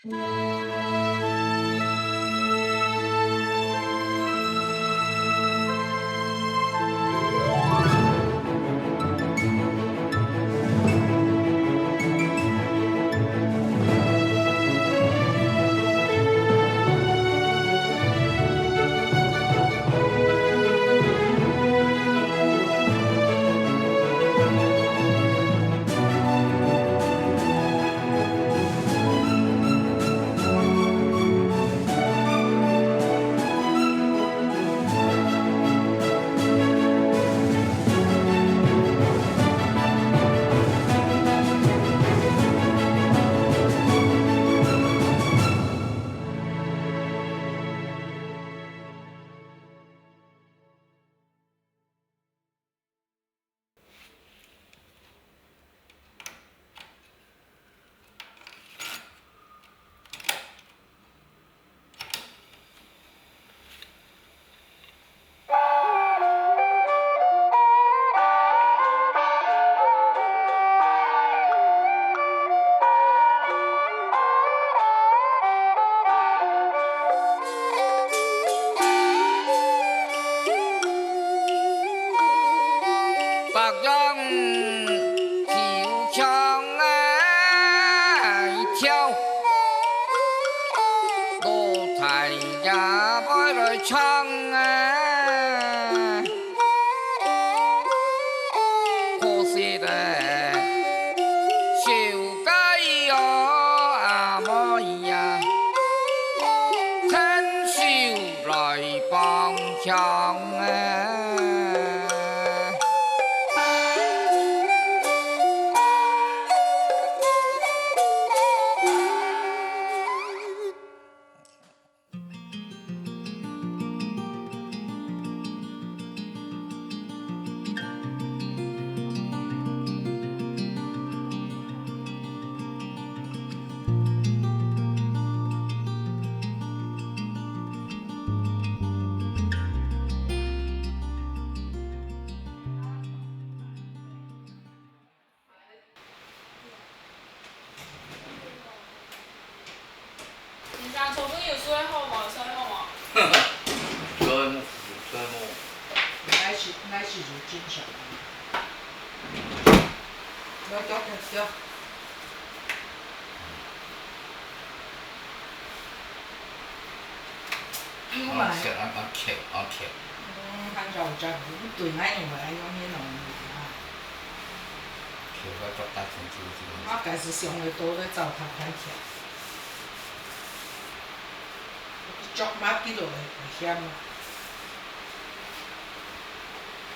白杨跳墙跳，我太也摆来唱可惜的小街哟阿妹呀，趁手来帮腔做朋友水好无？水好无？水木，乃是如今上。对。我嘛。吃俺扣。看着有只对奶用来用迄种啊。扣个足大成绩。我家是上个多咧走头歹徛。足马记落会险啊！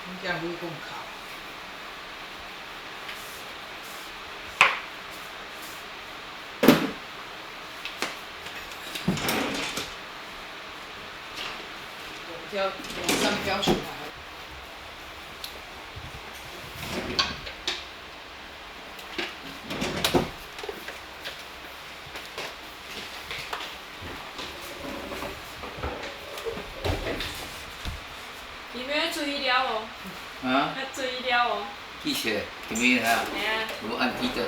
你惊你讲哭。要往上标出来。你们要注意了哦。啊？要注意了哦。记起来，有咩啊？嘿啊。有按记得。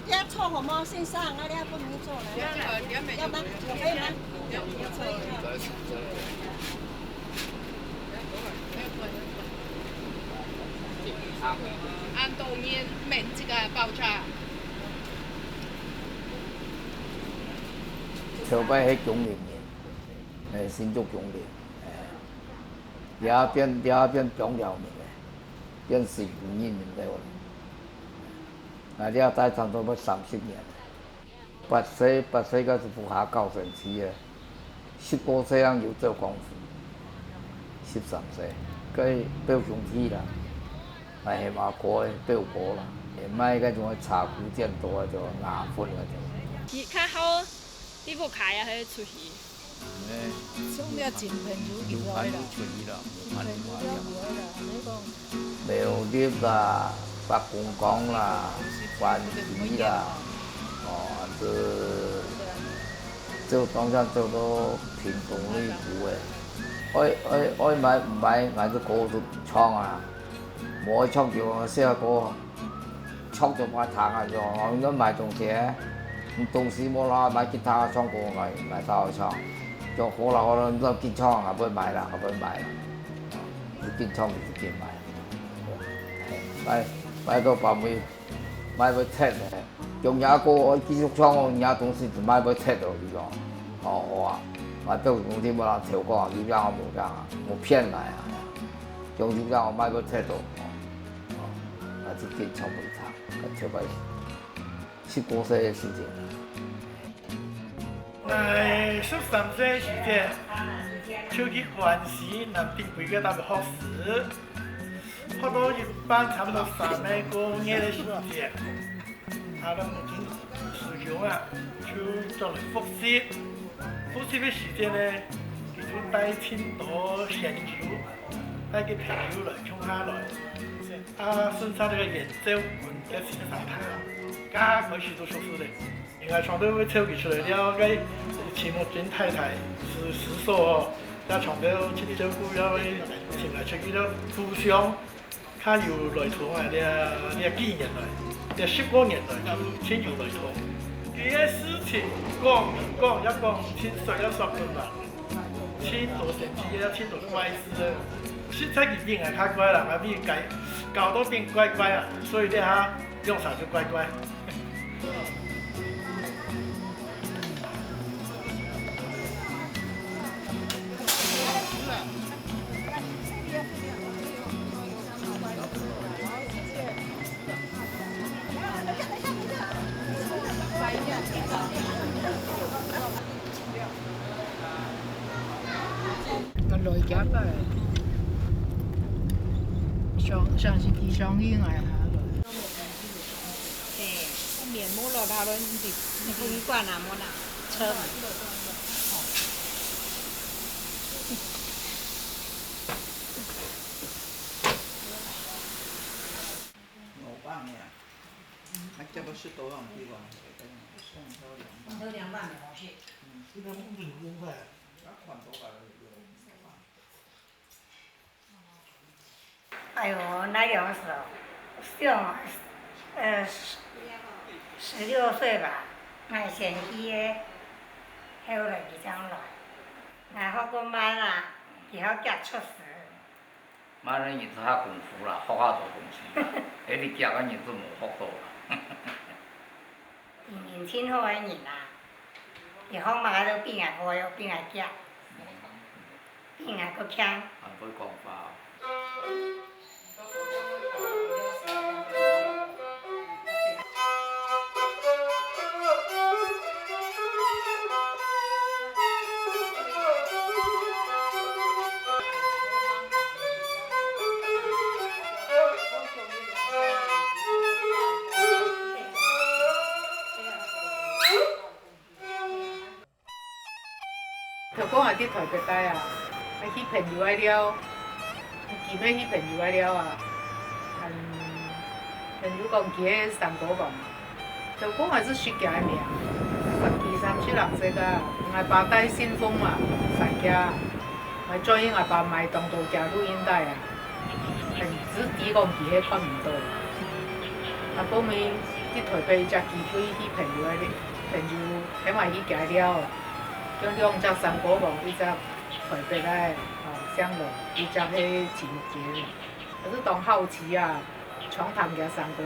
要凑红包线上，那要不能做了。要吗？可以吗？可以。按豆面免这个爆炸。朝摆迄强烈的，新竹强烈，变中了面的，变是原因对无？啊，了在差不多要30年。八岁才是符合9岁期的，15岁人就做功夫，13岁。表兄弟啦，买下马哥的表哥啦，也买个种茶壶见多就牙粉个就。较好，你无开啊，迄出去。种了真朋友就来啦，真朋友了来啦，安尼讲。苗栗啦，北公港啦，关西啦，做当然做到屏东内部的，爱买唔买，买只股都创啊，无创就小股，创就买糖啊，就我们买东西，东西无啦买其他创股买到创，就好啦好啦，都见创啊，不买啦，不买啦，见创就见买，买到把尾买要拆的，用牙膏我继续创我牙东西就买要拆落去咯，哇！我表兄弟无人跳过，你讲我无讲啊，无骗来啊，用你讲我买要拆落，啊，就见创袂差，个跳摆15岁的事情。13岁时间，出去环市，南定几个特别好事。学到一班差不多3个月的时间，他的母亲师兄啊，就做了复习。复习的时间呢，他就带青岛研究，带个朋友来冲下来，顺他这个研究在市场上了，刚开始做硕士的，应该从头会抽起出来了，个秦木君太太是师叔哦，在从头去照顾了，前来出去了故乡。他有来团啊，你几年来，你10多年来就亲有来团。佢嘅事情講清水一說佢嘛，千度神奇啊，千度怪事啊。現在已經係太乖啦，還沒搞到變乖乖啊，所以咧嚇用啥就乖乖。来夹个，像是地上影来下来。面膜了，他们你不一罐啊，么啦，车嘛。5磅呀，还这不是多少地方？都2磅的好些。这个5斤5块。哎呦，那样子，像16岁吧，俺先去的，后来就这样来，然后我买了，以后夹出事。买人日子下功夫啦，学下多东西啦，迄你夹个日子无学到啦。年轻好的人啊，以后买到变啊好哟，变啊夹，变啊个强。啊，不讲法。就讲啊，伫台北待啊，去朋友来了，记要去朋友来了啊，朋友讲记个三姑公，就讲也是虚假的名，32、36岁个，俺爸带信封嘛，3家，俺转因俺爸买东渡家录音带啊，只只讲记迄看唔到，啊，后面伫台北才机会去朋友来，朋友起码去行了。叫用只三姑公，伊只台北来乡乐，伊只迄情节，可是当好奇啊，闯探个三姑，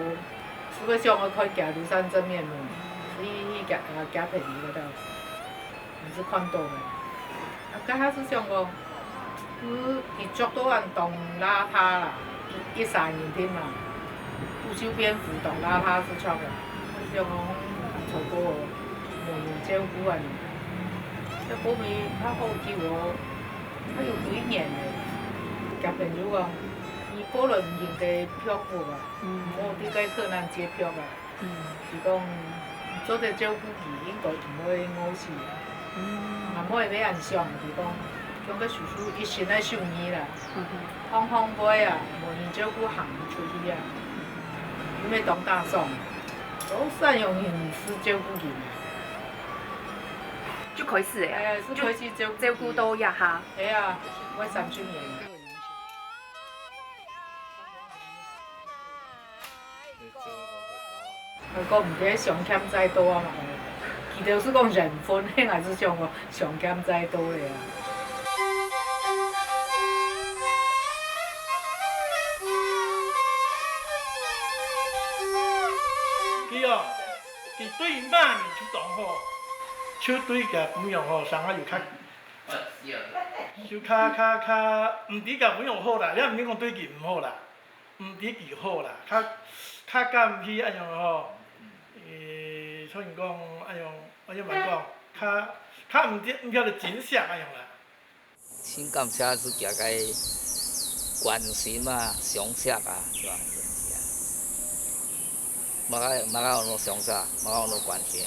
是要想要看行庐山真面目，所以去行朋友嗰度，还是看到的。啊，甲遐是想讲，伊捉到人当邋遢啦，13年天嘛，不修边幅当邋遢是错的，想讲错过莫名照顾人。这后面他后期我，他有几年嘞，交朋友讲，伊报了唔认得票务啊，无伫个可能接票啊。是讲做者照顾伊，应该唔会误事。嘛，某会要按上，是讲叫个叔叔一心来送伊啦，放放买啊，无人照顾行出去啊，因为当大爽，都善用形式照顾人啊。就可以是哎呀，是可以去照顧到一下。係啊，我30年。我唔記得上欠再多啊嘛，其實是講人分，還是上個上欠再多嘅啊。佢哦，佢對媽咪就當好，手對嘅朋友吼，上下又較，就較唔止甲朋友好啦，你毋免講對佢唔好啦，唔止佢好啦，較敢去安樣吼，所以講安樣問講，較唔曉得珍惜安樣啦。先感謝自己嘅關心啊、賞識啊，是吧？冇有那賞識，冇有那關心，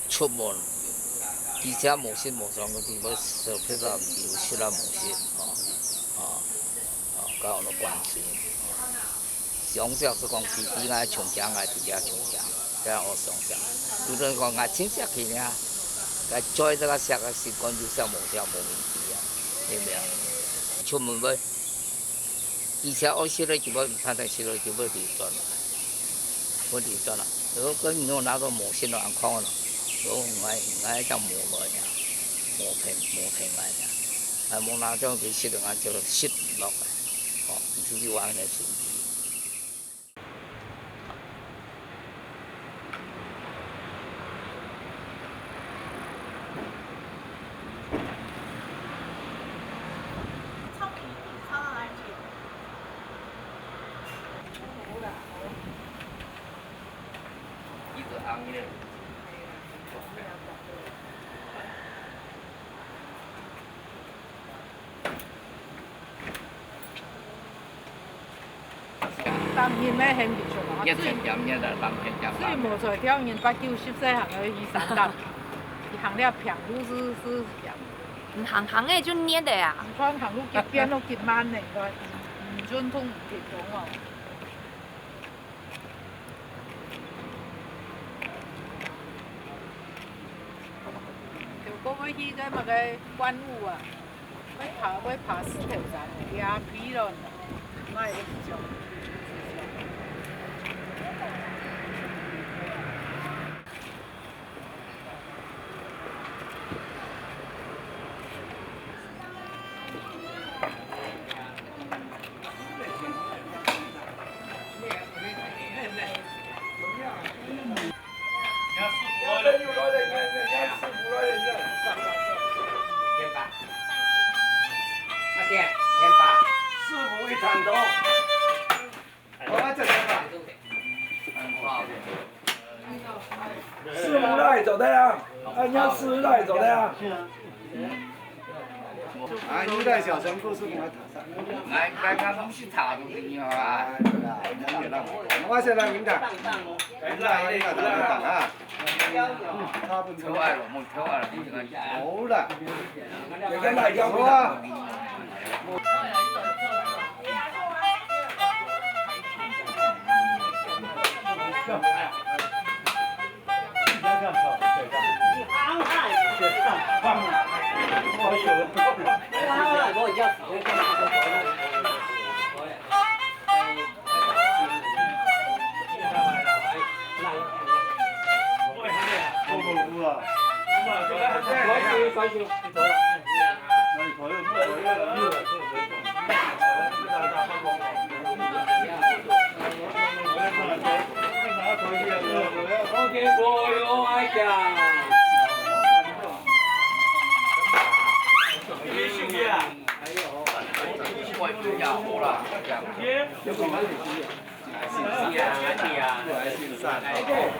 出門，而且無心無想嗰啲，要受騙到唔有失啦無心，搞有那關心。賞識是講自己愛從強愛自己從強，這樣我賞識。有人講愛親戚去呢，愛做這個識嘅習慣就識無問題啊，對唔對啊？出門要，而且我識了就要，太太識了就要離轉。我離咗啦，如果跟我拿到無線咯，安康咯，如果我就無來呀，無平來呀，係冇拿咗佢識到我就識落嚟，自己玩嘅事。當然咧，很唔錯啊！一千減一啦，兩千減所以無在挑人8、9、10歲行嘅醫生單，行了平路是行嘅就捏的呀。穿行路結邊都結慢嘅，個唔準通唔結種哦。就嗰個去個乜個觀霧啊，要爬石頭山嘅，也皮咯，我係唔做。师傅那里走的呀？人家师傅那里走的呀？啊，你在小城故事我我唔是塔都俾我啊！我現在明白，明白呢個等啊，跳啊，冇跳啊，好啦，你跟大家好啊。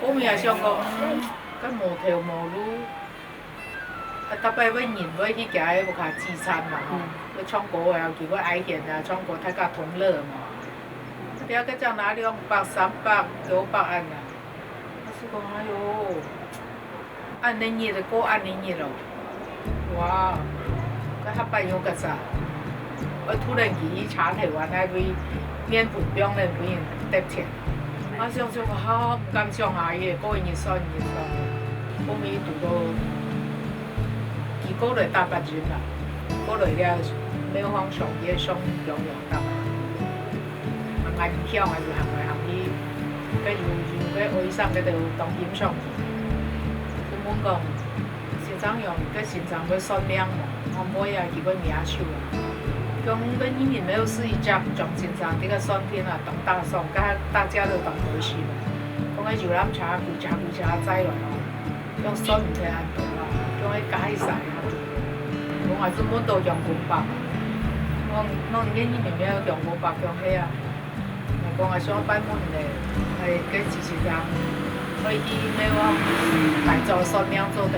我們也想講，咁無條無路，特別要人要去行，要較自殘嘛吼。我唱歌的后期我爱现啊，唱歌太甲同乐嘛。了个才拿200、300、500安啊！我是讲哎哟，安尼热的过安尼热咯，哇！佮较办用个啥？我突然间查台湾那位免分标的位得钱，我想想好唔敢想啊，伊个月算。我咪拄到2个月大半日啦，过来了每方上也上用大半。爱唔晓还是行来行去，佮悠佮爱上佮着当欣赏去。根本讲，欣赏用佮欣赏佮算命嘛，我买啊，佮名手啊。讲佮一年没有试一家讲欣赏这个算天啊，当大送，佮大家都当回事嘛。讲迄游览车规车载落哦，讲算唔起安多啦，讲迄解晒啊，讲还是阮都用公白，我一年没有用公白，用迄啊。讲啊，想摆门嘞，系佮就是人可以咩话大做算命做的，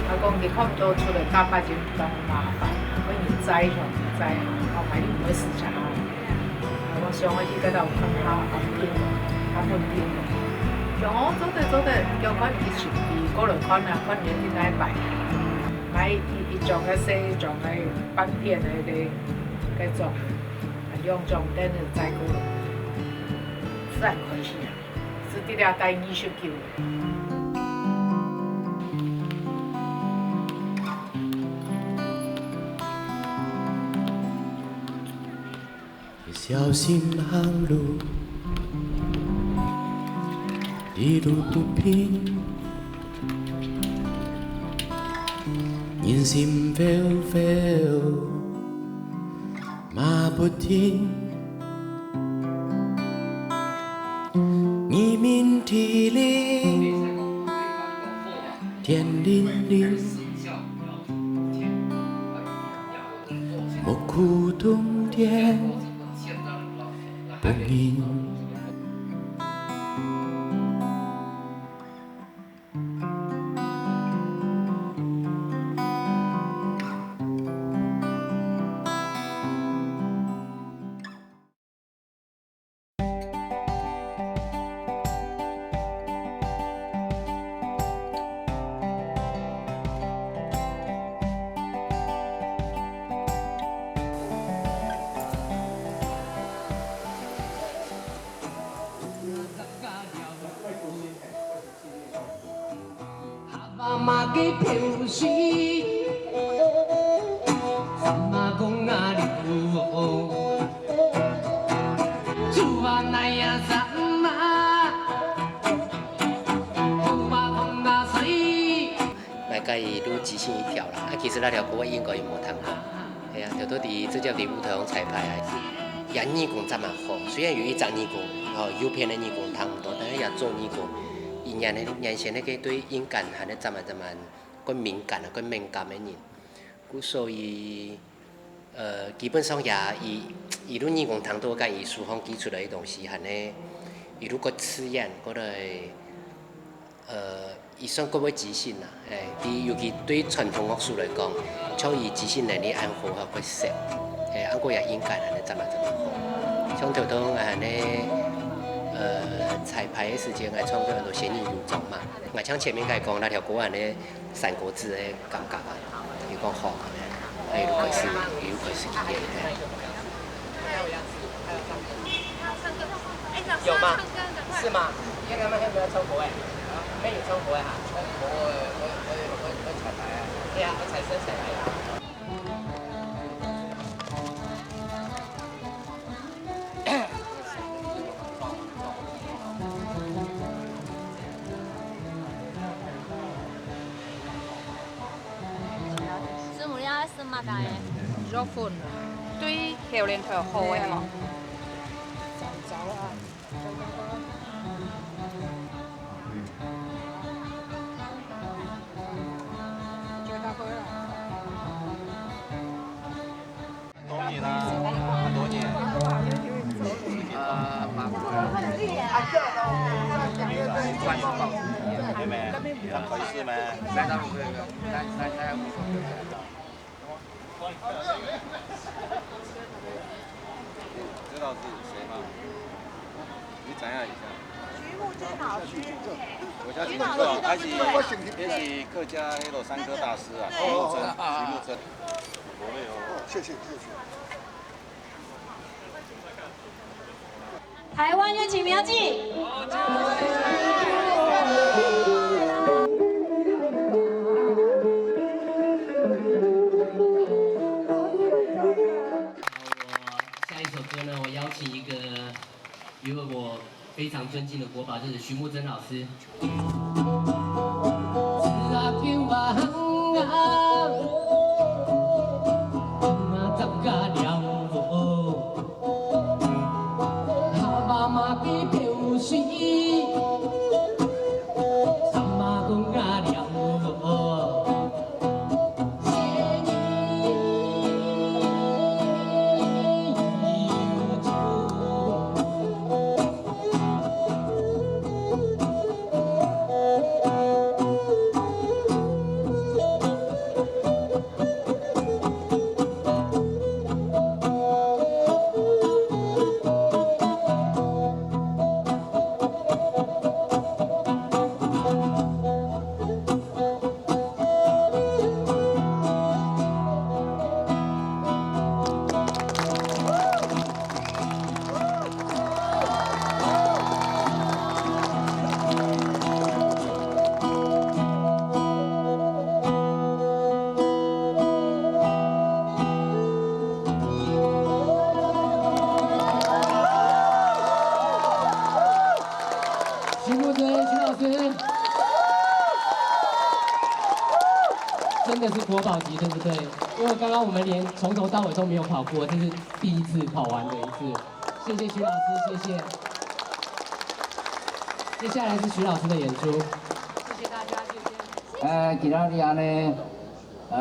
啊讲你看唔到出来大把钱当麻烦，我人栽上栽，我买你唔会死茶，我想我去嗰度看下红天，下半天，像我做得，叫我以前過來看啊，看年啲奶擺，買一種嘅西種嘅板片嘅嗰種，用種等嚟栽過來。是很可惜啊，是啲了帶29嘅。小心行路，一路不平，人心飄飄，馬不停。一鸣涕零，天灵灵，莫哭冬天不明。嘛给漂水，嘛讲啊流，主啊那呀什么，主啊风啊水。大概愈即兴一条啦，其实那条歌应该伊无通过，系啊，就伫直接伫舞台上彩排啊。演义工真蛮好，虽然有一张义工，有片的义工差不多，但是也做义工。因年轻那个对音感还是怎么更敏感更敏感的人，故所以基本上也伊路义工堂多跟艺术方基础的东西，还呢伊如果刺眼，嗰个伊算各位即兴啦，尤其对传统乐术来讲，像伊即兴能力安好还会少，安过也音感还是怎么好，像条东还呢。彩排的时间，我创作很多仙女游踪嘛。我像前面讲那条歌安尼三国志的感觉啊，有讲好，还有开始体验。有吗？是吗？你看他们要不要抽国哎？没有抽国哎哈。我彩排啊。对啊，我彩排啊。是乜嘅？肉粉啊，對條鏈條好嘅咯。走啊！叫他回來。多年啦，多年。官方报係咪？特鬼師咩？3到5個月，3無所。道是谁吗？你知影一下？徐木真老师。我家徐木真，他是客家迄个山歌大师啊，徐木真，徐木真。谢谢。台湾乐曲苗记。下一首歌呢，我邀请一个一位我非常尊敬的国宝，就是徐木真老师。徐木真，徐老师，真的是国宝级，对不对？因为刚刚我们连从头到尾都没有跑过，这是第一次跑完的一次。谢谢徐老师，谢谢。接下来是徐老师的演出。谢谢大家，谢谢。今仔日安尼，可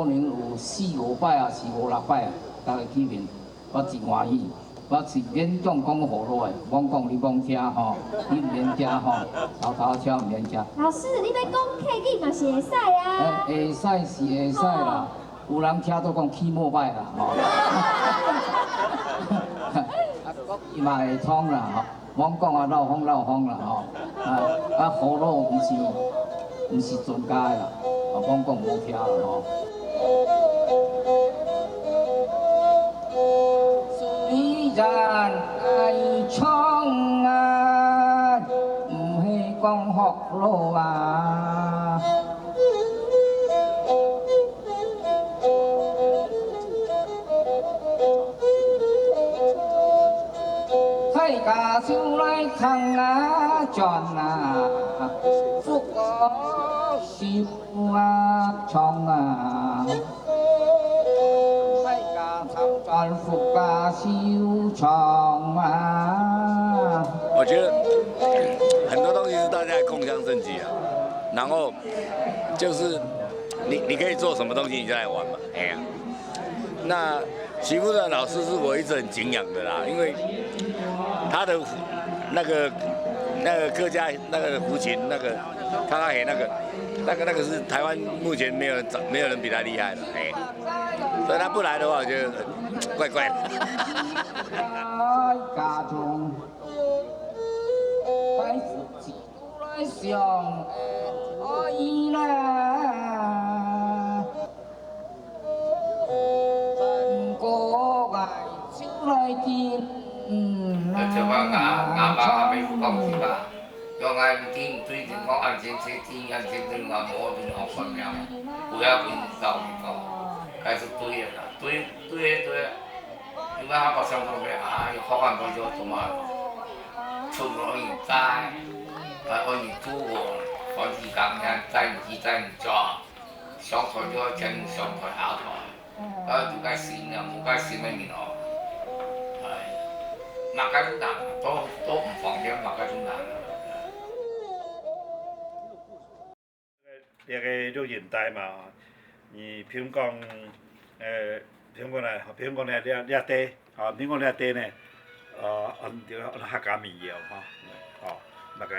能有4、5摆啊，是5、6摆啊，大家见面，我真欢喜。我是免讲讲好落的，我讲你讲听吼，你唔免听吼，偷偷笑唔免听。老师，你要讲客语嘛是会使啊？会使是会使啦，有人听都讲起末摆啦吼。啊，国语嘛会通啦吼，我讲啊老风啦吼，啊好落唔是专家的啦，我讲好听啦吼。虽然爱唱啊，唔系讲学路啊。大家手来扛啊转啊，福啊笑啊唱啊。我觉得很多东西是大家共襄盛举啊，然后就是你可以做什么东西你就来玩嘛，哎呀。那徐木真老师是我一直很敬仰的啦，因为他的那个客家那个胡琴那个卡拉黑那个是台湾目前没有人比他厉害的，哎。所以他不来的话，我觉得怪怪的。家中，孩子来相爱啦，三个爱就来见。就話啱啱未講住吧，又嗌唔見對情況啱正正天啱正正話冇邊學訓嘅，不要邊教邊講。開始對啦，對，因為他把相同嘅學慣咗做嘛，出門而齋，按而做喎，反而咁樣真唔做，上台咗真上台下台，唔該線啊，唔該線咩面學，係，物家中難，都唔放嘅物家中難。那个录影带嘛，你譬如讲，譬如講咧，你阿爹，啊，譬如講你阿爹呢，客家民謠哈，那個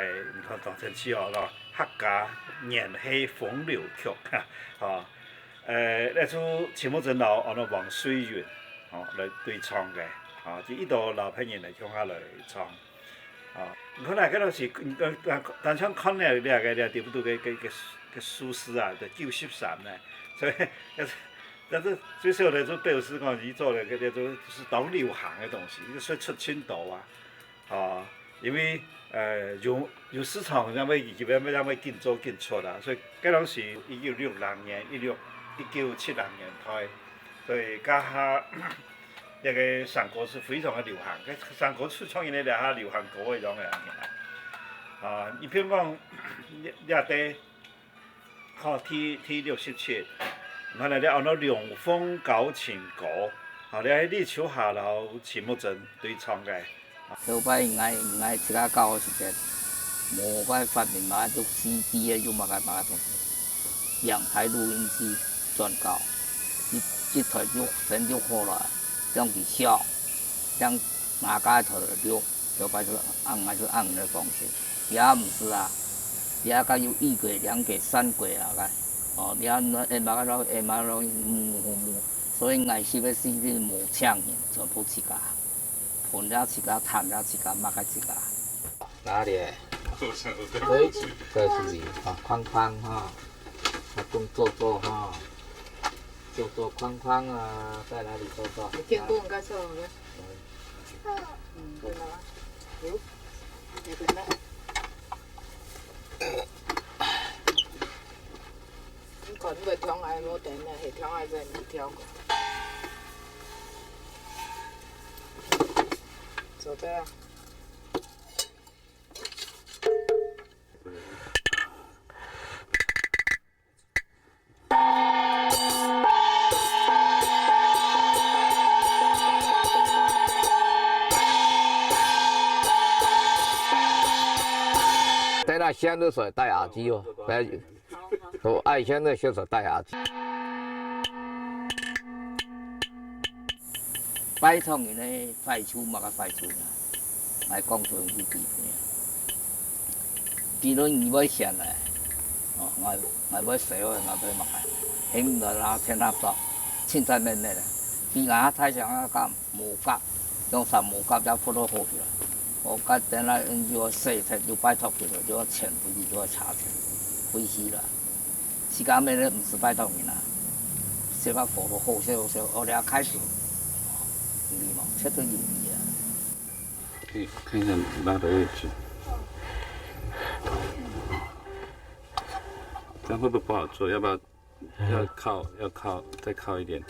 當成詞哦，客家延禧風流曲哈，那出徐木真老王水雲，來對唱嘅，就一道老朋友来向下来创，可能搿种是但像看了个对不对？个舒适啊，就93呢，所以但是最少来做表示讲，伊做了个叫做是当流行的东西，所以出圈大啊，因为有市场，让要紧做紧出啦，所以搿种是1960年、1970年代，所以家下那个山歌是非常的流行，搿山歌出创以来下流行歌的种个伊譬如讲掠地，T67，我来咧按照凉风搞情歌，咧立秋下楼秦木真对唱嘅。小摆爱自家搞的时间，无摆发明嘛做 CD 的，就嘛个东西，两台录音机转搞，一台就神就好了，这样子笑，这样哪家头就小摆就按的方式，也唔是啊，也个有1轨、2轨、3轨啊个。你看那下马路所以爱惜的 CD 无抢的，全部自家，混了自家，弹了自家，抹个自家。哪里？这是框哈，动做哈，做框啊，在哪里做？你见过我介绍没？对吗？有，那边呢？còn về thương ai mua tiền này thì thương ai dành thì theo rồi đây在那香的时候戴耳机哦，不要。我爱香的选手戴耳机。摆创人咧，快手嘛个快手啦，来讲做去比拼。既然伊要选嘞，我要洗我要买，现在拿天拿走，凊彩免咧，比俺太上啊甲无甲，用啥无甲才풀어好去啦。我甲等下就要洗才就摆脱去了，就要潜回去就要查去，回去啦。时间咩咧，唔是摆到面啦，小可火都好少，我哋开始，有嘛，切都有味啊。可以看一下拉的位置，这样会不会不好做？要不要再靠一点？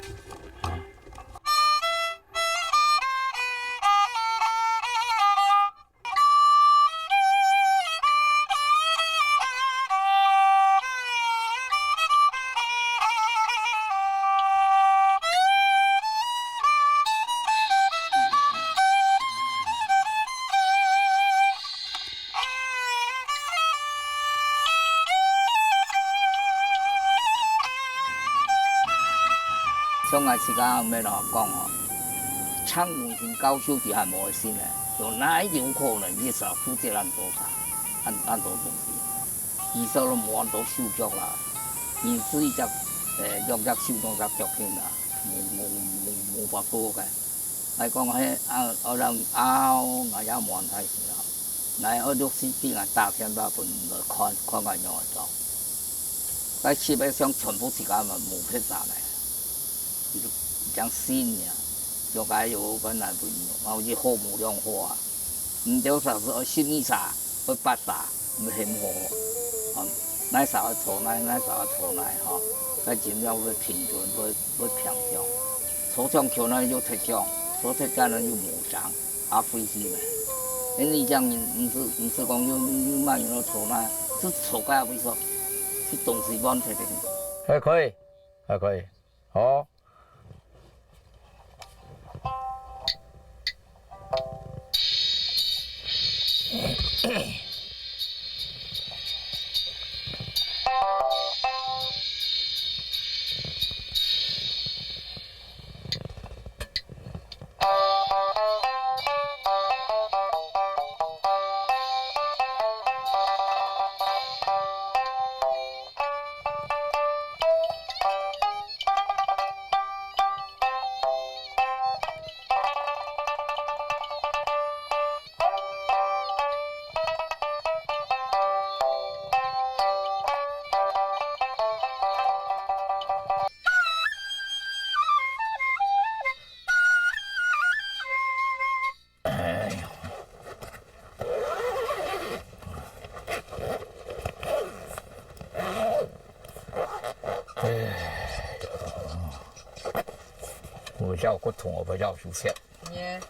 上个时间要哪讲哦？唱功是高手比还无信嘞，有哪有可能去杀负责咱多啥？咱多东西，技术都无按多手脚啦，因此伊只用只手动只脚片啦，无法多个。来讲迄让我也无安太是啦，来60比啊大片把分看个样走，但基本上全部时间嘛无撇啥嘞。讲新呀，就该有本来不一样，然后去好模量化，唔就啥是新意啥，要八啥，唔很好，那啥要错那啥要错那哈，再尽量要平均，要平衡，错上桥呢就特上，错特价呢就无上，费事嘞。因为这样唔是讲有慢用错那，是错个为说，是东西问题的。还可以，好。少骨痛，我不少手切。耶，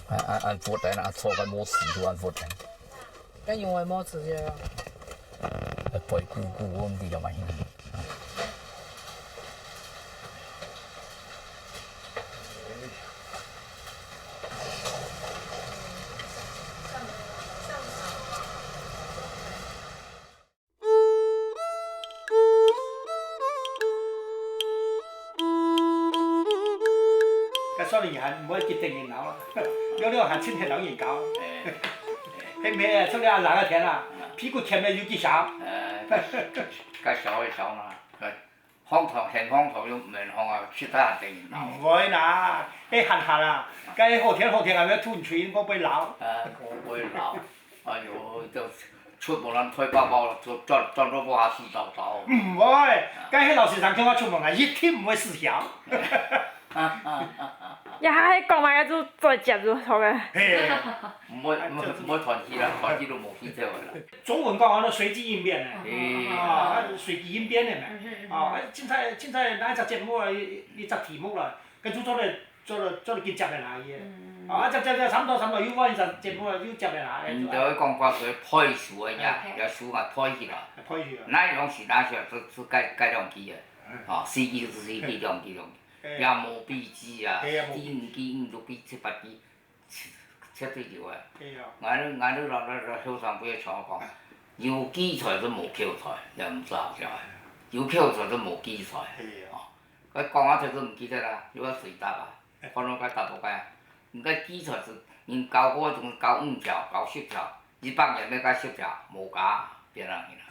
按佛的那错个冇事就按佛的。咁用为么子嘅？背咕咕咁啲就咪。所以人唔可以決定熱鬧咯，有呢個係千天兩研究，係咩啊？出嚟哪個天啊？屁股前面有幾小？個小嘅小嘛，荒唐現荒唐又唔係荒啊，其他定熱鬧。唔會啦，你行下啦，計後天係咪突然出現我會鬧？我會鬧，哎呦，就出門人推包包，裝咗部下事就走。唔會，計喺老市場叫我出門啊，一天唔會失效。一下喺講埋就再接住頭嘅。唔會團結啦，團結都冇協調嘅啦。中文講我隨機應變嘅，隨機應變嘅咪，凊彩哪一隻節目啊，一隻題目啦，跟住做嚟結接嚟哪嘢，接差唔多，有嗰陣節目有接嚟哪嘅。唔對講話佢配數嘅嘢，有數啊配起來。配起來。哪樣是哪樣，都改兩機嘅，司機就是司機，兩機。也冇筆記啊，第五機、五六機、七八機，切對條啊！俺都老後生輩同我講，有機材都冇口才，又唔知後生，有口才都冇機材。佢講下佢都唔記得啦，有個誰答啊？可能佢答唔該，唔該機材是人教我仲教5條、教10條，100人要教10條，冇教，變人去啦。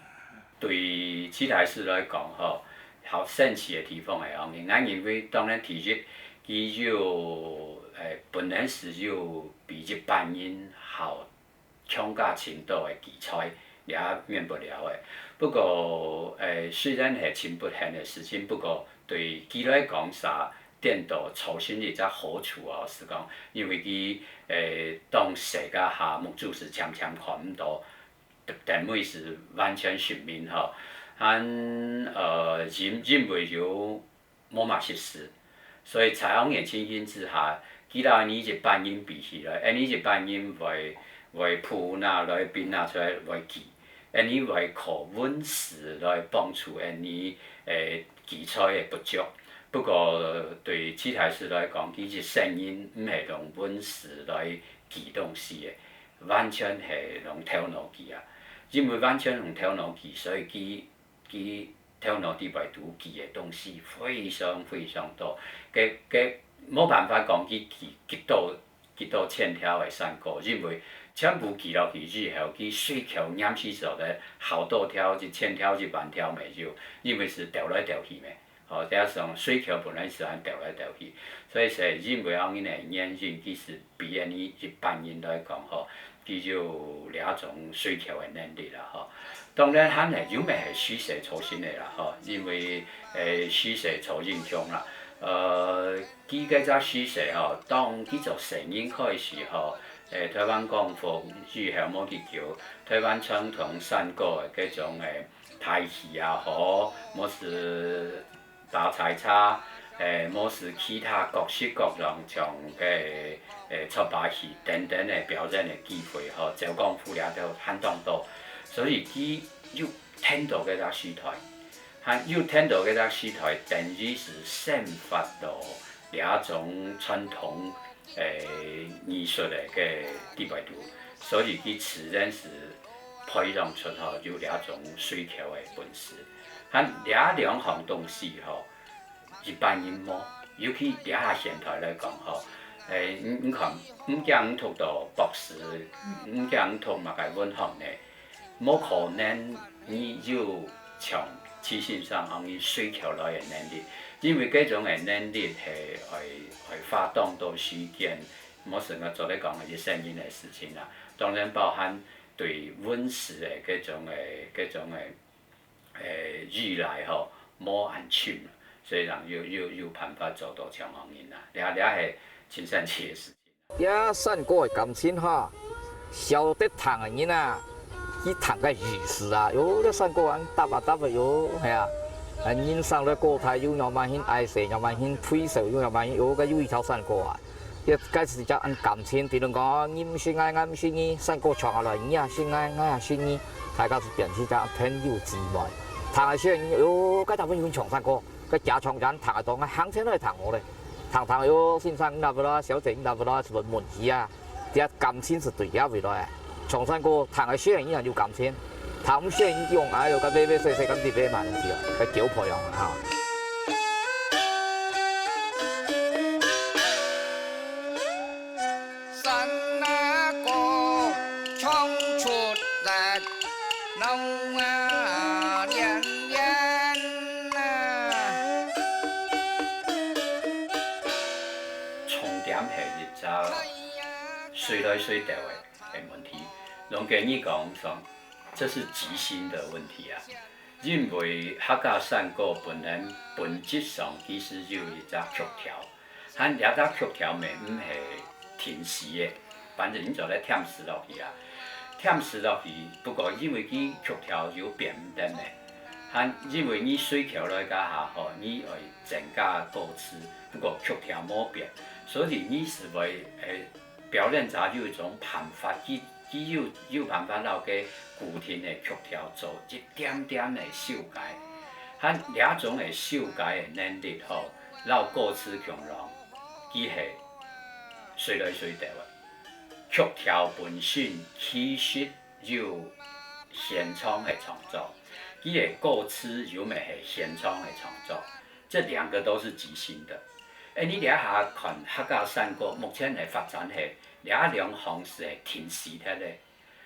對七台市來講吼。好神奇的地方係方面，俺認為當然體育佢有本來是有比一般人好強加程度的奇才，也免不了的。不過雖然係親不幸的事情，不過對佢來講啥電動重新一隻好處啊，是講，因為佢當世界項目就是漸漸看唔到，定位是完全全面吼。認為有冇嘛實施，所以在我嘅情形之下，佢同你一般人比起來，你一般人為譜拿來編拿出來為記，你為靠文字來幫助你記載嘅不足。不過對七台市來講，佢嘅聲音唔係用文字來記東西嘅，完全係用頭腦記啊！因為完全用頭腦記，所以佢頭腦裡邊都記嘅東西非常非常多，佢冇辦法講佢記幾多千條嘅山歌，因為全部記落去之後，佢水橋淹起咗咧好多條，1000條、10000條沒有，因為是掉來掉去嘅，加上水橋本來是按掉來掉去，所以係因為我哋嘅眼睛其實比你一般人來講佢就兩種水橋嘅能力啦當然，佢係有咩係虛實錯先嘅啦因為虛實錯影響啦。佢嗰隻虛實當佢做成人開始台灣功夫之後冇結叫，台灣傳統山歌嘅嗰種台戲啊冇是大菜叉，冇是其他各式各樣像嘅出把戲等等嘅表演嘅機會做功夫了都很多。所以佢要聽到嗰隻戲台，要聽到嗰隻戲台，等於是生發到兩種傳統藝術嘅地位度，所以佢自然是培養出有兩種水橋嘅本事。兩項東西一般人冇，尤其兩現台來講你看5講讀到博士，5講讀嘛個文學呢。冇可能你有像刺身上你水橋來嘅能力，因為嗰種嘅能力係發動到時間，冇成日做咧講嘅聲音嘅事情啦。當然包含對文字嘅嗰種語來冇安全，所以人有辦法做到像方面啦。兩係真神奇嘅事情。呀，山歌嘅感情曉得彈嘅人啊！去談個語事啊，有啲山歌人答啊答啊有，係啊，人上了高台有要慢hin爱死，要慢hin推手，有要慢hin有个有一条山过啊。一开始就按感情，别人讲你唔信爱，我唔信你，山过长下来，你也信爱，我也信你，大家是变成只朋友之外。谈下先，哟，该他们用长山过，该假长人谈下当，行车都系谈我嘞，谈哟，先生那不啦，小姐那不啦，是问问题啊，啲感情是对呀，未来。长山过谈下先，依然有感情。談先用啊，又個咩細咁啲咩萬字啊，個腳婆樣啊。山那個衝出來，弄啊連連啊。重點係一隻水來水掉嘅問題，用建議講上。这是极星的问题啊！因为客家山歌本质上其实有一只曲调，咱俩只曲调咪唔系停时的，反正你就咧舔死落去啊，舔死落去。不过因为佢曲调有变唔得嘅，咱因为你水调来加下吼，你会增加歌词，不过曲调冇变，所以你是会表演者有一种办法去。佢有辦法留嘅固定嘅曲調做一點點嘅修改，佢兩種嘅修改嘅能力後，留歌詞強朗，佢係隨來隨掉嘅。曲調本身其實有現場嘅創作，佢嘅歌詞有咪係現場嘅創作，這兩個都是即興的。你兩下看客家山歌，目前係發展係。兩種方式係停時嘅咧，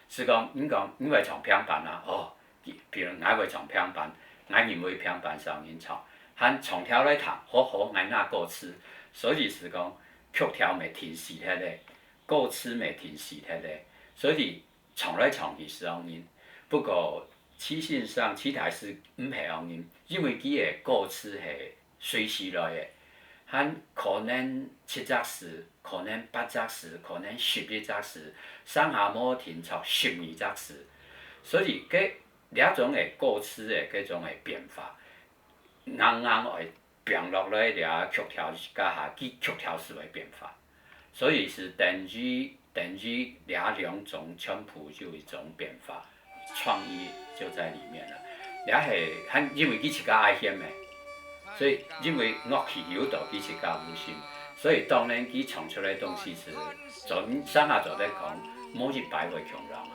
是講你會唱平板啊，哦，比如我會唱平板，我認為平板上面唱，和長條來彈，好我那歌詞，所以是講曲調咪停時嘅咧，歌詞咪停時嘅咧，所以唱來唱去是咁樣。不過事實上，其他是唔係咁樣，因為佢嘅歌詞係隨時來嘅。可能7隻詞，可能8隻詞，可能11隻詞，上下冇停出12隻詞，所以嗰兩種嘅歌詞嘅嗰種嘅變化，啱會變落來啲曲調加下，佢曲調是會變化，所以是等於兩種全部就一種變化，創意就在裡面啦。兩係因為佢是較愛顯嘅。所以因為樂器有道佢是較無心，所以當然佢唱出來東西是，就上下就在講冇100會強朗啊。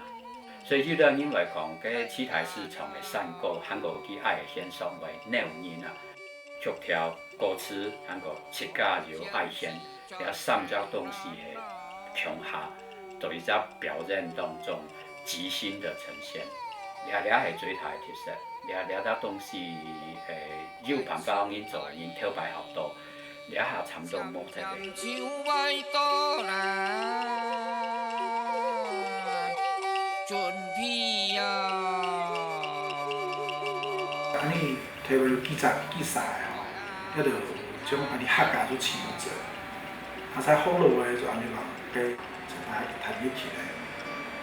所以就當因為講嘅其他市場嘅山歌，韓國佢愛獻上為內容啊，曲調、歌詞，韓國設計有愛獻，有3種東西係強下，在一隻表演當中即興的呈現，兩係最大嘅特色。兩隻東西有辦法可以做，因跳擺好多，兩下差唔多冇得嘅。安尼台灣有記載吼，迄著種安尼客家做起做，才好落來就安尼人計就來談起來。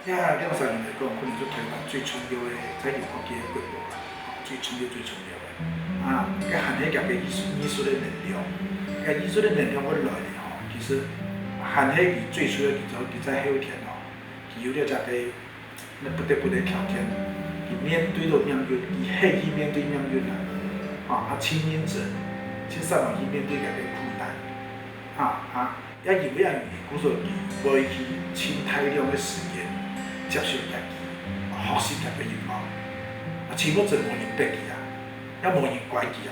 2、3年來講，可能做台灣最重要嘅在藝術嘅規模啦。最重要嘅，佢韓系夾嘅藝術嘅能量，藝術嘅能量我來咧吼，其實韓系佢最主要佢在後天吼，佢有了隻個不得不的條件，佢面對到命運，佢係去面對命運啦，青年者，去上網去面對佢嘅困難，也因為故說佢會去傾大量嘅時間接受業績，學習佢嘅業務。全部真無人逼佢啊，也無人怪佢啊。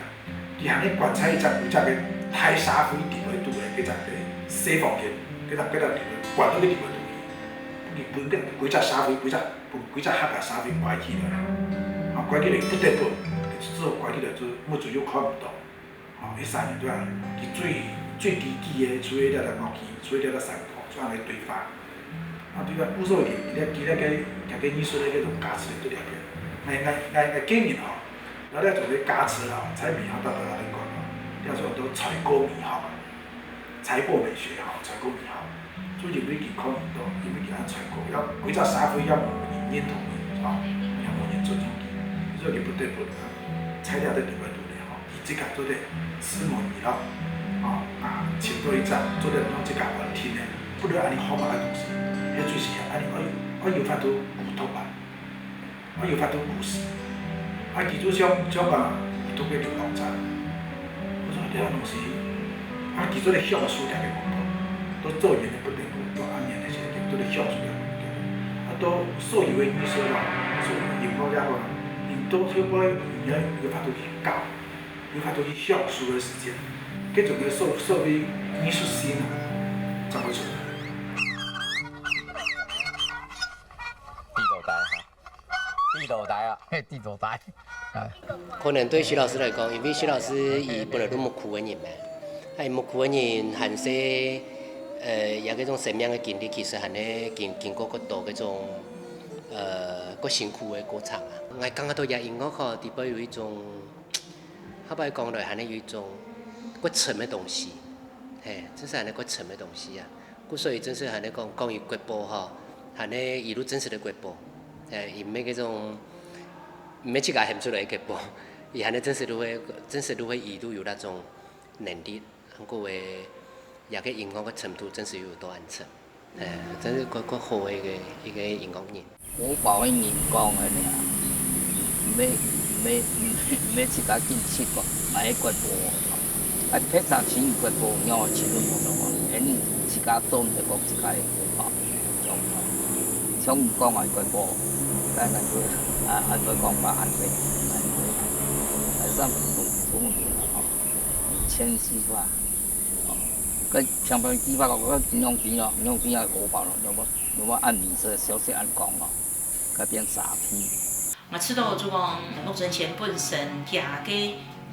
佢行咧觀察一隻個太沙灰地位度嘅，嗰隻個西方嘅，嗰隻地位，關到啲地位度嘅。佢本嘅幾隻沙灰，幾隻客家沙灰怪佢啦，怪佢嚟不得不，之後怪佢嚟就冇做又看唔到。迄3年對啊，佢最低級嘅，除咗了樂器，除咗了山歌，就安尼對法。對法，無所謂嘅，佢咧個藝術咧嗰種價值喺度入邊。我經驗吼，然後咧做啲加持吼，在美學到哪裡講吼，叫做都採購美學，採購美學吼，採購美學，所以每件可能都因為佢按採購，要幾隻沙灰要無人認同嘅，吼，要無人尊重佢，所以佢不得不採了啲地方度咧。即个做咧师母仪咯，请多一站做咧弄即个问题呢，不能安尼好嘛个东西，迄就是安尼我有法度古托啊，我有法度故事，其主想古托嘅流浪站，我说这东西，其主咧享受两个古托，都做演的不得不都安演那些都咧享受两个，都所有的艺术啦，所有的音乐家啦，因都透过有法度去教。有法度去享受的时间，这种的所谓艺术性啊，怎么出来？地道台啊，地道台啊。可能对徐老师来讲，因为徐老师伊本来都木苦的人嘛，伊木苦的人，含些也嗰種生命嘅經歷，其實係咧經過嗰度嗰種個辛苦嘅過程啊。我感覺到也音樂嗬，底部有一種。他把讲的还有一种过沉的东西，嘿，真是还那过沉的东西啊。所以真是还那讲于国宝哈，还那一路真实的国宝，伊唔係嗰種唔係自家喊出來嘅國寶，伊還那真實都會一路有那種能力，韓國嘅也個音樂嘅程度真是有多安沉，真是個好嘅一個音樂人。我把我人講嘅呢，每自家見切過，買國寶，平常錢國寶，讓我錢都冇咗，你自家都唔係講自家嘅國寶，想講係國寶，但係佢按佢講法按佢，係三種嘢啦，千絲花，佢上邊幾百個嗰點樣係國寶咯，有冇按名字小説按講咯，佢變傻批。我知道就講陸振前本身也個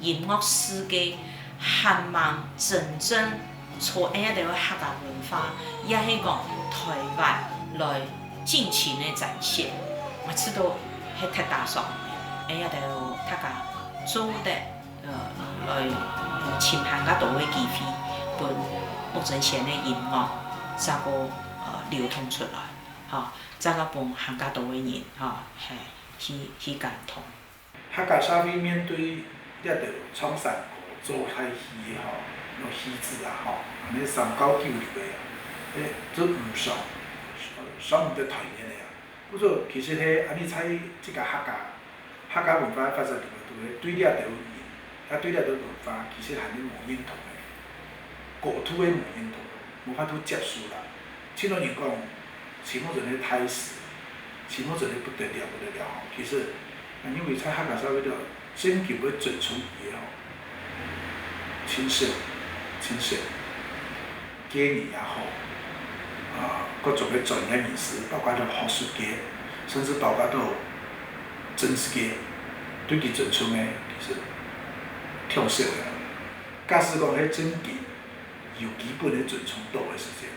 音樂世界還蠻真正從呢一個客家文化，也係講台灣來盡情的展現。我知道係特大爽嘅，呢一個客家做得來侵犯較多嘅機會，本陸振前的音樂再個流通出來，嚇，再個幫更加多嘅人嚇係。去感通。客家社會面對一條創山歌做太戲吼，用戲子啊吼，安尼3996嘅，都唔爽唔得台面嘅啊。不過其實咧，安尼在即個客家文化發展對呢條語言，對呢條文化其實係你冇認同嘅，國土嘅冇認同，冇法度接受啦。像多人講，前某人嘅態勢。前某一個不得了，其實，因為在客家社會度，真叫要進出伊個吼，親戚，家人也好，各種嘅專業人士，包括到學術界，甚至包括到政治界，對佢進出嘅其實跳色嘅。假使講喺真嘅有基本嘅進出到嘅時間，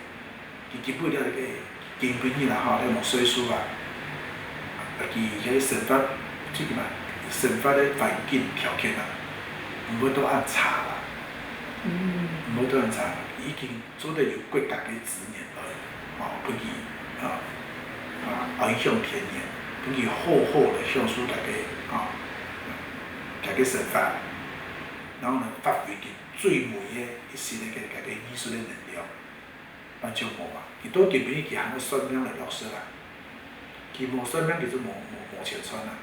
佢基本了個基本嘅啦吼，你冇歲數啊。佢喺生活，即係嘛，生活嘅環境條件啊，唔好都按差啦，唔好都按差，已經做得有國家嘅資源來，不佢影響天然，不佢好嘅享受大家生活，然後呢發揮佢最美嘅一些嘅藝術嘅能量，那就冇嘛，佢都基本佢行個算命嘅老師啦。佢無算命，其實無錢穿啦；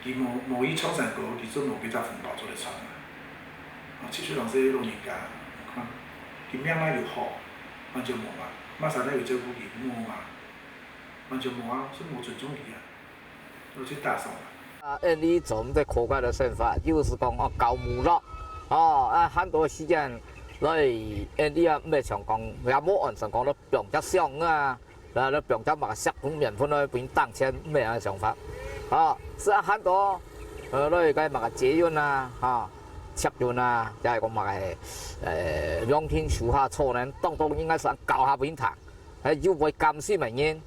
佢無以創山歌，其實無幾隻紅包做嚟穿啦。其實人說老人家，看佢命啊又好，那就無嘛。馬上咧又照顧佢無嘛，那就無啊，所以無尊重佢啊，都去打掃啦。印尼種的口怪的生法，就是講搞木咯，很多時間來印尼啊，唔係常講，也冇按常講到病得傷啊。你病咗嘛食碗麵粉去變當錢咩樣嘅想法？是很多你個嘛結緣啊，結緣啊，就係講嘛係兩天樹下錯呢，當應該想教下邊談，要為監視民煙，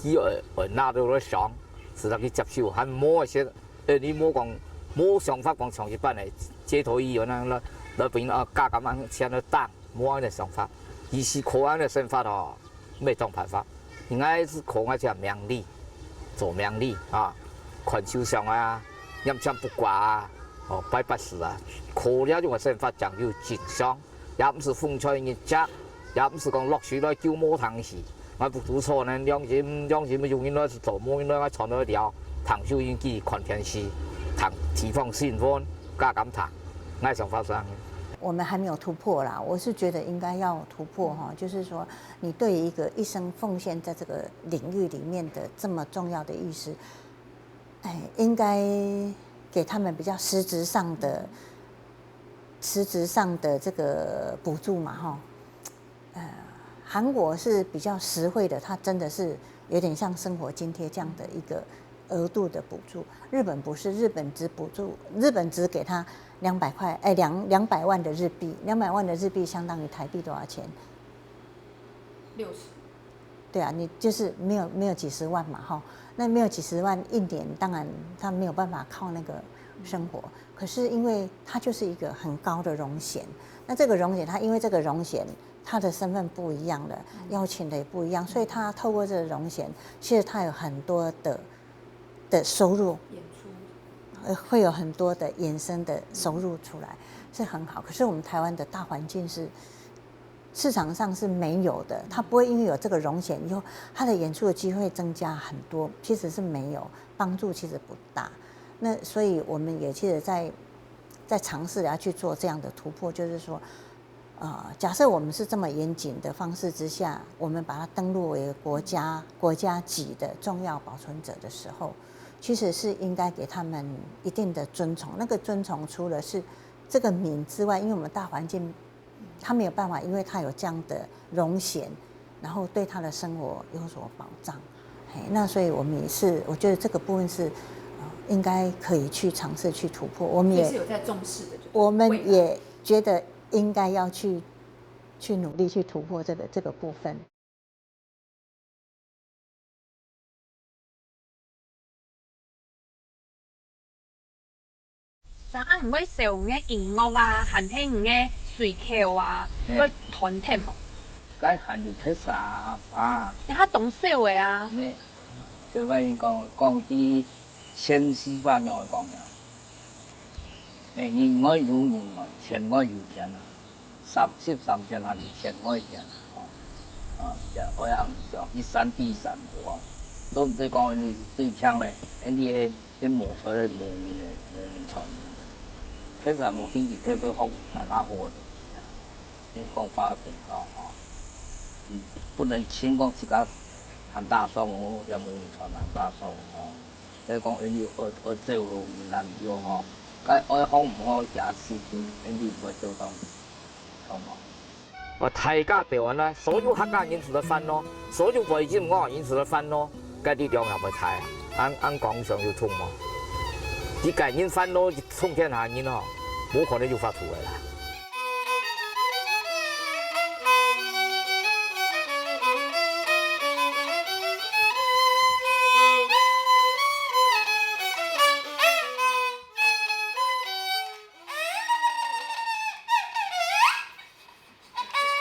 佢拿到嚟想，是得去接受，係冇些你冇講冇想法講長期班嚟街頭醫院啦，那邊加咁樣錢去當，冇咁嘅想法，而是靠咁嘅想法哦，沒種辦法。應該是靠我隻名利，做名利啊，權手上啊，陰槍不掛啊，哦，拜拜时啊，可了种嘅生活讲究健康，也唔是风吹日晒，也唔是讲落水来救魔糖时。我不做错呢，两件咪用应该是做梦应该传到了，唐秀英记看电视，唐提放新闻，加咁谈，爱上发生。我们还没有突破啦，我是觉得应该要突破哈，就是说你对一个一生奉献在这个领域里面的这么重要的意识，应该给他们比较实质上的这个补助嘛哈。韩国是比较实惠的，它真的是有点像生活津贴这样的一个额度的补助。日本不是，日本只给他200块，200万的日币，200万的日币相当于台币多少钱？60。对啊，你就是没有几十万嘛，哈，那没有几十万一年，当然他没有办法靠那个生活。可是因为他就是一个很高的荣衔，那这个荣衔他因为这个荣衔，他的身份不一样了，邀请的也不一样，所以他透过这个荣衔，其实他有很多的收入。会有很多的衍生的收入出来，是很好。可是我们台湾的大环境是市场上是没有的，它不会因为有这个荣衔以后，它的演出的机会增加很多，其实是没有帮助，其实不大。那所以我们也其实在尝试要去做这样的突破，就是说，假设我们是这么严谨的方式之下，我们把它登录为国家级的重要保存者的时候。其实是应该给他们一定的尊崇，那个尊崇除了是这个名之外，因为我们大环境，他没有办法，因为他有这样的荣衔，然后对他的生活有所保障。那所以我们也是，我觉得这个部分是应该可以去尝试去突破。我们也是有在重视的，我们也觉得应该要去努力去突破这个部分。但係唔可以受嘅音樂啊，限聽嘅水口啊，個團體冇。該限住睇啥啊？你較懂少嘅啊？呢，就係講啲先西方來講嘅，應該有人啊，錢我有錢啊，13錢還是錢我有錢啊，就我樣講一山地山河，都唔使講你最強嘅，你磨出來磨出。非常冇經驗，佢都好難拿貨的，你講法很高啊，不能輕講自家很大數哦，又冇傳很大數哦，你講你要做路難用哦，我好唔好也是你唔會做到，好冇？我大家台灣啦，所有客家人士的飯咯，所有外籍外人士的飯咯，嗰啲兩樣去睇，按講上要通嘛。你家人煩惱，沖天下人哦，冇可能就發圖嘅啦。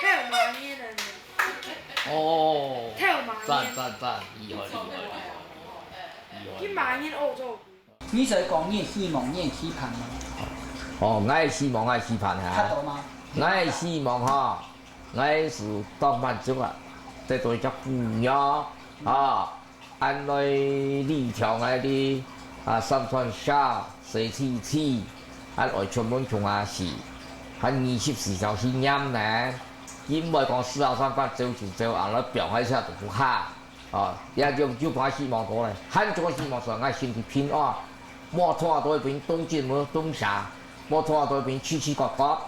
跳馬煙啊！哦，跳馬煙，讚，厲害！啲馬煙澳洲。你就講你希望、你期盼嘛？哦，我希望我期盼嚇。得到嗎？我希望嚇，我是當滿足啊，得到一隻姑娘啊，按來呢條我啲三川沙477，按來出門從下時，喺24小時飲呢，因為講423關走就走，按來表一下就不嚇，啊，也就把希望過來，很多希望說我身體平安。摩托多邊東進冇東下，摩托多邊曲角角，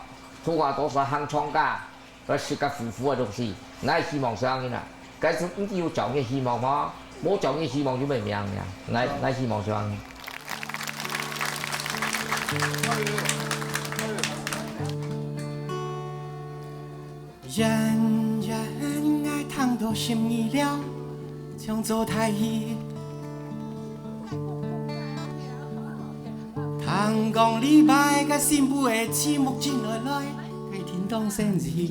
拖下多少行廠家，嗰是個夫婦嘅東西，我希望上嘅啦。但是你要找嘅希望嘛，冇找嘅希望就沒命嘅，我希望上嘅。人人愛談到心意了，將做太醫。香港禮拜甲新婦的節目進來，該聽當聲字。心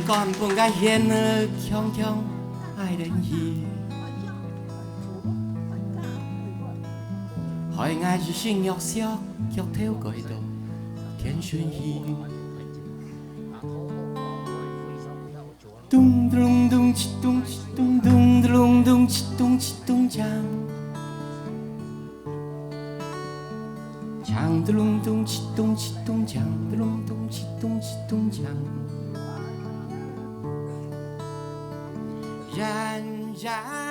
肝本該顯得強強愛人意。海爱日升月息，脚跳过道，天旋地。咚咚咚起咚起咚咚咚咚起咚起咚锵，锵咚咚起咚起咚锵，咚咚起咚起咚锵。然然。